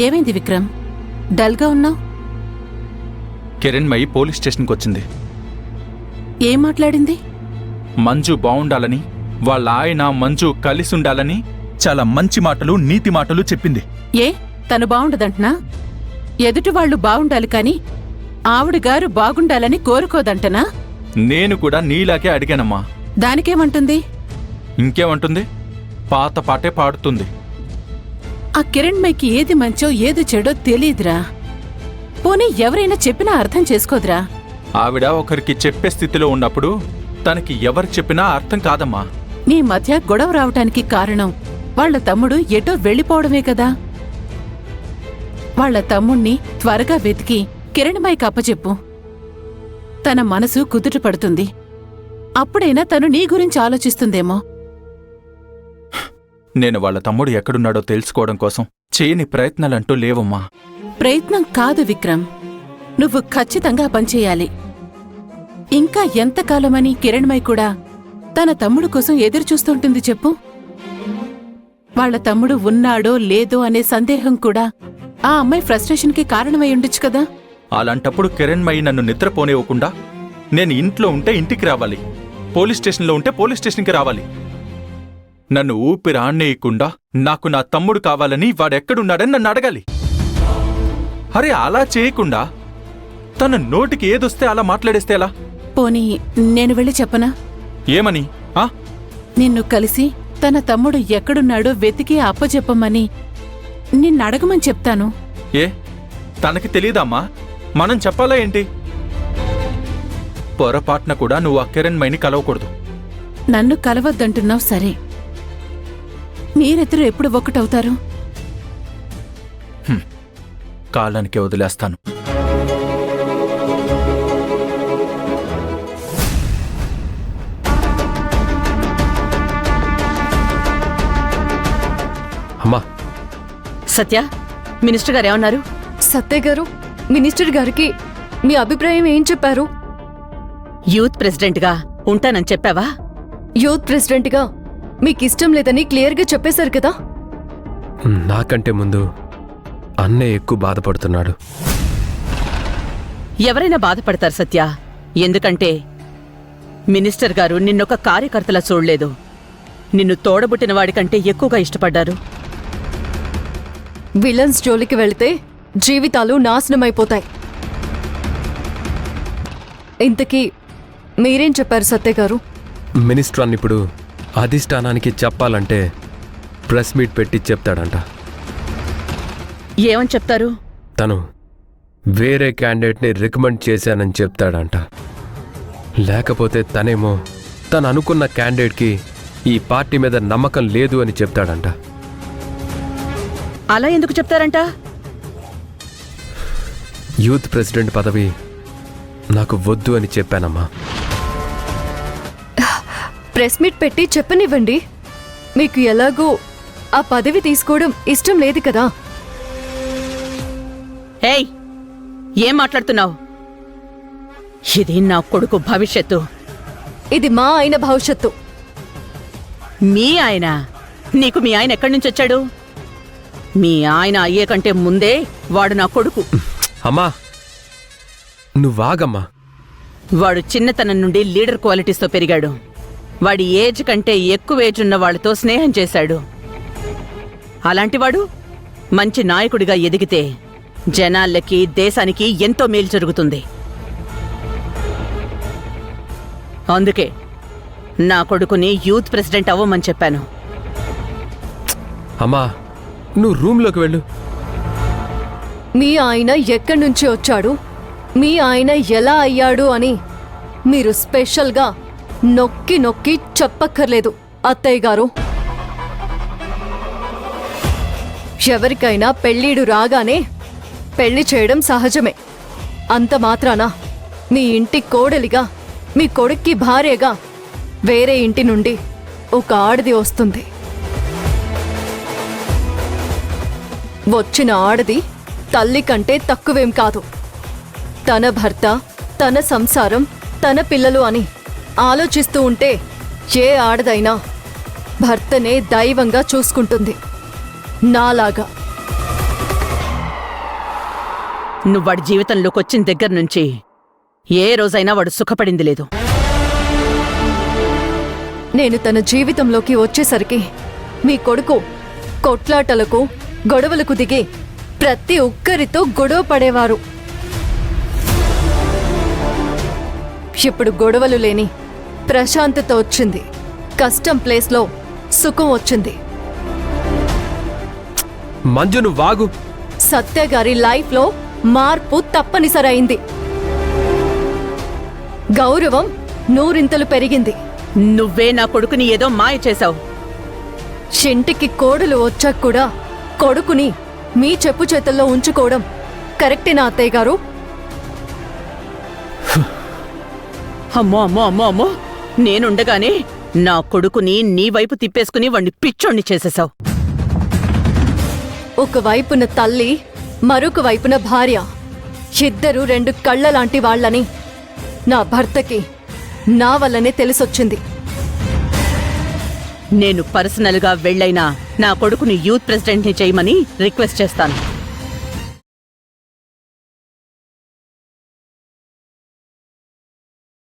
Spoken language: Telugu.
ఏమైంది విక్రమ్? డల్గా ఉన్నావు? కిరణ్మయి పోలీస్ స్టేషన్కి వచ్చింది. ఏం మాట్లాడింది? మంజు బావుండాలని, వాళ్ళ ఆయన మంజు కలిసుండాలని చాలా మంచి మాటలు, నీతి మాటలు చెప్పింది. ఏ తను బావుండదంటనా? ఎదుటి వాళ్ళు బావుండాలి కాని ఆవిడగారు బాగుండాలని కోరుకోదంటనా? నేను కూడా నీలాగే అడిగానమ్మా. దానికేమంటుంది? ఇంకేమంటుంది? పాత పాటే పాడుతుంది. ఆ కిరణ్మయికి ఏది మంచో ఏది చెడో తెలీదురా. పోనీ ఎవరైనా చెప్పినా అర్థం చేసుకోదురా. ఆవిడ ఒకరికి చెప్పే స్థితిలో ఉన్నప్పుడు తనకి ఎవరు చెప్పినా అర్థం కాదమ్మా. నీ మధ్య గొడవ రావటానికి కారణం వాళ్ల తమ్ముడు ఎటో వెళ్ళిపోవడమే కదా. వాళ్ల తమ్ముణ్ణి త్వరగా వెతికి కిరణ్మయికి అప్పచెప్పు. తన మనసు కుదుట పడుతుంది. అప్పుడైనా తను నీ గురించి ఆలోచిస్తుందేమో. నేను వాళ్ళ తమ్ముడు ఎక్కడున్నాడో తెలుసుకోవడం కోసం చేయని ప్రయత్నాలంటూ లేవమ్మా. ప్రయత్నం కాదు విక్రమ్, నువ్వు ఖచ్చితంగా పనిచేయాలి. ఇంకా ఎంతకాలమని కిరణ్మయి కూడా తన తమ్ముడు కోసం ఎదురుచూస్తుంటుంది చెప్పు? వాళ్ల తమ్ముడు ఉన్నాడో లేదో అనే సందేహం కూడా ఆ అమ్మాయి ఫ్రస్ట్రేషన్కి కారణమై ఉండొచ్చు కదా. అలాంటప్పుడు కిరణ్మయి నన్ను నిద్రపోనివ్వకుండా నేను ఇంట్లో ఉంటే ఇంటికి రావాలి, పోలీస్ స్టేషన్లో ఉంటే పోలీస్ స్టేషన్కి రావాలి. నన్ను ఊపిరి ఆడనేయకుండా నాకు నా తమ్ముడు కావాలని వాడెక్కడున్నాడని నన్ను అడగాలి. అరే అలా చేయకుండా తన నోటికి ఏదొస్తే అలా మాట్లాడేస్తే ఎలా? పోనీ నేను వెళ్ళి చెప్పనా? ఏమని? నిన్ను కలిసి తన తమ్ముడు ఎక్కడున్నాడో వెతికి అప్పచెప్పమని నిన్నడగమని చెప్తాను. ఏ తనకి తెలీదమ్మా? మనం చెప్పాలా ఏంటి? పొరపాటున కూడా నువ్వు ఆ కిరణ్మయిని కలవకూడదు. నన్ను కలవద్దంటున్నావు సరే, మీరిద్దరూ ఎప్పుడు ఒక్కటవుతారు? కాలానికే వదిలేస్తాను. అమ్మా. సత్య, మినిస్టర్ గారు ఏమన్నారు? సత్య గారు, మినిస్టర్ గారికి మీ అభిప్రాయం ఏం చెప్పారు? యూత్ ప్రెసిడెంట్గా ఉంటానని చెప్పావా? యూత్ ప్రెసిడెంట్గా మీకిష్టం లేదని క్లియర్గా చెప్పేశారు కదా. నాకంటే ముందు అన్నయ్య ఎక్కువ బాధపడుతున్నాడు. ఎవరైనా బాధపడతారు సత్య. ఎందుకంటే మినిస్టర్ గారు నిన్నొక కార్యకర్తలా చూడలేదు, నిన్ను తోడబుట్టిన వాడికంటే ఎక్కువగా ఇష్టపడ్డారు. విలన్స్ జోలికి వెళితే జీవితాలు నాశనమైపోతాయి. ఇంతకీ మీరేం చెప్పారు సత్య గారు? మినిస్టర్ అన్న ఇప్పుడు అధిష్టానానికి చెప్పాలంటే ప్రెస్ మీట్ పెట్టి చెప్తాడంట. ఏమని చెప్తారు? తను వేరే క్యాండిడేట్ని రికమెండ్ చేశానని చెప్తాడంట. లేకపోతే తనేమో తను అనుకున్న క్యాండిడేట్కి ఈ పార్టీ మీద నమ్మకం లేదు అని చెప్తాడంట. అలా ఎందుకు చెప్తారంట? యూత్ ప్రెసిడెంట్ పదవి నాకు వద్దు అని చెప్పానమ్మా. ప్రెస్ మీట్ పెట్టి చెప్పనివ్వండి. మీకు ఎలాగో ఆ పదవి తీసుకోవడం ఇష్టం లేదు కదా. ఏయ్, ఏం మాట్లాడుతున్నావు? ఇది నా కొడుకు భవిష్యత్తు. ఇది మా ఆయన భవిష్యత్తు. మీ ఆయన? నీకు మీ ఆయన ఎక్కడి నుంచి వచ్చాడు? మీ ఆయన అయ్యే కంటే ముందే వాడు నా కొడుకు. అమ్మా నువ్వాగమ్మా. వాడు చిన్నతనం నుండి లీడర్ క్వాలిటీస్తో పెరిగాడు. వాడి ఏజ్ కంటే ఎక్కువ ఏజ్ ఉన్న వాళ్లతో స్నేహం చేశాడు. అలాంటివాడు మంచి నాయకుడిగా ఎదిగితే జనాలకి, దేశానికి ఎంతో మేలు జరుగుతుంది. అందుకే నా కొడుకుని యూత్ ప్రెసిడెంట్ అవ్వమని చెప్పాను. అమ్మా నువ్వు రూమ్లోకి వెళ్ళు. మీ ఆయన ఎక్కడి నుంచి వచ్చాడు, మీ ఆయన ఎలా అయ్యాడు అని మీరు స్పెషల్గా నొక్కి నొక్కి చెప్పక్కర్లేదు అత్తయ్య గారు. ఎవరికైనా పెళ్ళీడు రాగానే పెళ్లి చేయడం సహజమే. అంత మాత్రాన మీ ఇంటి కోడలిగా, మీ కొడుక్కి భార్యగా వేరే ఇంటి నుండి ఒక ఆడది వస్తుంది. వచ్చిన ఆడది తల్లి కంటే తక్కువేం కాదు. తన భర్త, తన సంసారం, తన పిల్లలు అని ఆలోచిస్తూ ఉంటే ఏ ఆడదైనా భర్తనే దైవంగా చూసుకుంటుంది, నాలాగా. నువ్వు వాడి జీవితంలోకి వచ్చిన దగ్గర నుంచి ఏ రోజైనా వాడు సుఖపడింది లేదు. నేను తన జీవితంలోకి వచ్చేసరికి మీ కొడుకు కొట్లాటలకు గొడవలకు దిగి ప్రతి ఒక్కరితో గొడవ పడేవారు. ఇప్పుడు గొడవలు లేని ప్రశాంతత వచ్చింది. కష్టం ప్లేస్లో సుఖం వచ్చింది. మంజు నువ్వు వాగు. సత్య గారి లైఫ్లో మార్పు తప్పనిసరైంది. గౌరవం నూరింతలు పెరిగింది. నువ్వే నా కొడుకుని ఏదో మాయ చేశావు. ఇంటికి కోడలు వచ్చాక కూడా కొడుకుని మీ చెప్పు చేతుల్లో ఉంచుకోవడం కరెక్టేనా అత్తయ్య గారు? అమ్మో అమ్మో అమ్మో అమ్మో, నేనుండగానే నా కొడుకుని నీ వైపు తిప్పేసుకుని వాణ్ణి పిచ్చోణ్ణి చేసేశావు. ఒకవైపున తల్లి, మరొక వైపున భార్య, ఇద్దరు రెండు కళ్ళలాంటి వాళ్ళని నా భర్తకి నా వల్లనే తెలిసొచ్చింది. నేను పర్సనల్గా వెళ్ళైనా నా కొడుకుని యూత్ ప్రెసిడెంట్ని చేయమని రిక్వెస్ట్ చేస్తాను.